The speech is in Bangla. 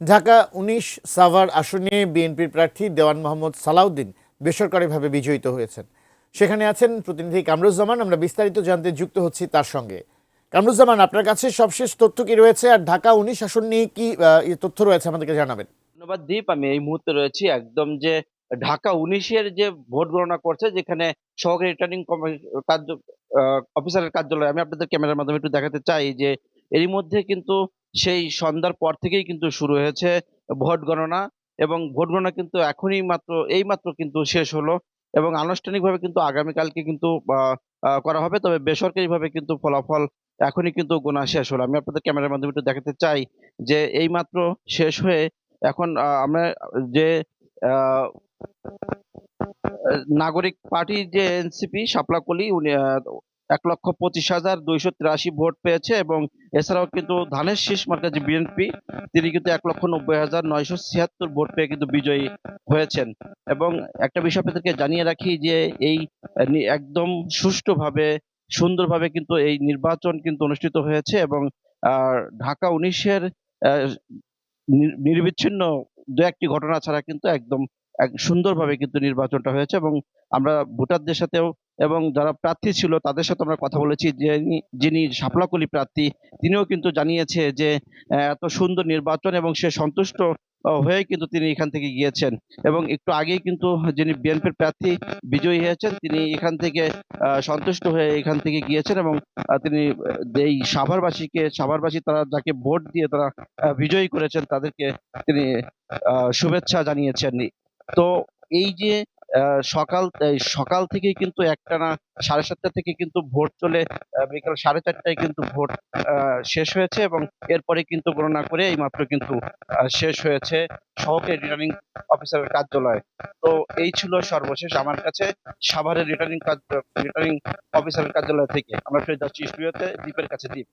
ঢাকা ১৯ সাভার আসনে বিএনপির প্রার্থী দেওয়ান মোহাম্মদ সালাউদ্দিন বেসরকারিভাবে বিজয়িত হয়েছেন। সেখানে আছেন প্রতিনিধি কামরুজ্জামান। আমরা বিস্তারিত জানতে যুক্ত হচ্ছি তার সঙ্গে। কামরুজ্জামান, আপনার কাছে সবশেষ তথ্য কি রয়েছে, আর ঢাকা ১৯ আসন নিয়ে কি তথ্য রয়েছে আমাদেরকে জানাবেন। ধন্যবাদ দীপ। আমি এই মুহূর্তে রয়েছি একদম যে ঢাকা ১৯ এর যে ভোট গণনা করছে, যেখানে সহকারী রিটার্নিং কার্য অফিসারের কার্যালয়। আমি আপনাদের ক্যামেরার মাধ্যমে একটু দেখাতে চাই যে এরই মধ্যে কিন্তু সেই সন্ধ্যার পর থেকেই কিন্তু শুরু হয়েছে ভোট গণনা, এবং ভোট গণনা কিন্তু এখনই মাত্র এইমাত্র কিন্তু শেষ হলো, এবং আনুষ্ঠানিকভাবে কিন্তু আগামীকালকে কিন্তু করা হবে। তবে বেসরকারিভাবে কিন্তু ফলাফল এখনই কিন্তু গোনা শেষ হলো। আমি আপনাদের ক্যামেরার মাধ্যমে একটু দেখাতে চাই যে এইমাত্র শেষ হয়ে এখন আমরা যে আহ, নাগরিক পার্টি যে এনসিপি শাপলাকলি, উনি ১,২৫,২৮৩ ভোট পেয়েছে, এবং এছাড়াও কিন্তু ধানের শীষ মার্কা যে বিএনপি, তিনি কিন্তু ১,৯০,৯৭৬ ভোট পেয়ে কিন্তু বিজয়ী হয়েছেন। এবং একটা বিষয় আপনাদেরকে জানিয়ে রাখি যে এই একদম সুষ্ঠুভাবে সুন্দরভাবে কিন্তু এই নির্বাচন কিন্তু অনুষ্ঠিত হয়েছে, এবং ঢাকা ১৯-এর নিরবিচ্ছিন্ন দু একটি ঘটনা ছাড়া কিন্তু একদম এক সুন্দরভাবে কিন্তু নির্বাচনটা হয়েছে। এবং আমরা ভোটারদের সাথেও এবং যারা প্রার্থী ছিল তাদের সাথে আমরা কথা বলেছি, যে যিনি শাপলাকলি প্রার্থী, তিনিও কিন্তু জানিয়েছে যে এত সুন্দর নির্বাচন এবং সে সন্তুষ্ট হয়ে কিন্তু তিনি এখান থেকে গিয়েছেন। এবং একটু আগেই কিন্তু যিনি বিএনপির প্রার্থী বিজয়ী হয়েছেন, তিনি এখান থেকে সন্তুষ্ট হয়ে এখান থেকে গিয়েছেন, এবং তিনি এই সাভারবাসী তারা যাকে ভোট দিয়ে তারা বিজয়ী করেছেন, তাদেরকে তিনি শুভেচ্ছা জানিয়েছেন। তো এই যে এই সকাল থেকেই কিন্তু একটানা ৭:৩০ থেকে কিন্তু ভোট চলে বিকাল ৪:৩০টায় কিন্তু ভোট শেষ হয়েছে, এবং এরপরে কিন্তু গণনা করে এইমাত্র কিন্তু শেষ হয়েছে সহকারী রিটার্নিং অফিসারের কার্যালয়। তো এই ছিল সর্বশেষ আমার কাছে সাভারের রিটার্নিং অফিসারের কার্যালয় থেকে। আমরা ফেরত যাচ্ছি স্টুডিওতে, দ্বীপের কাছে। দ্বীপ।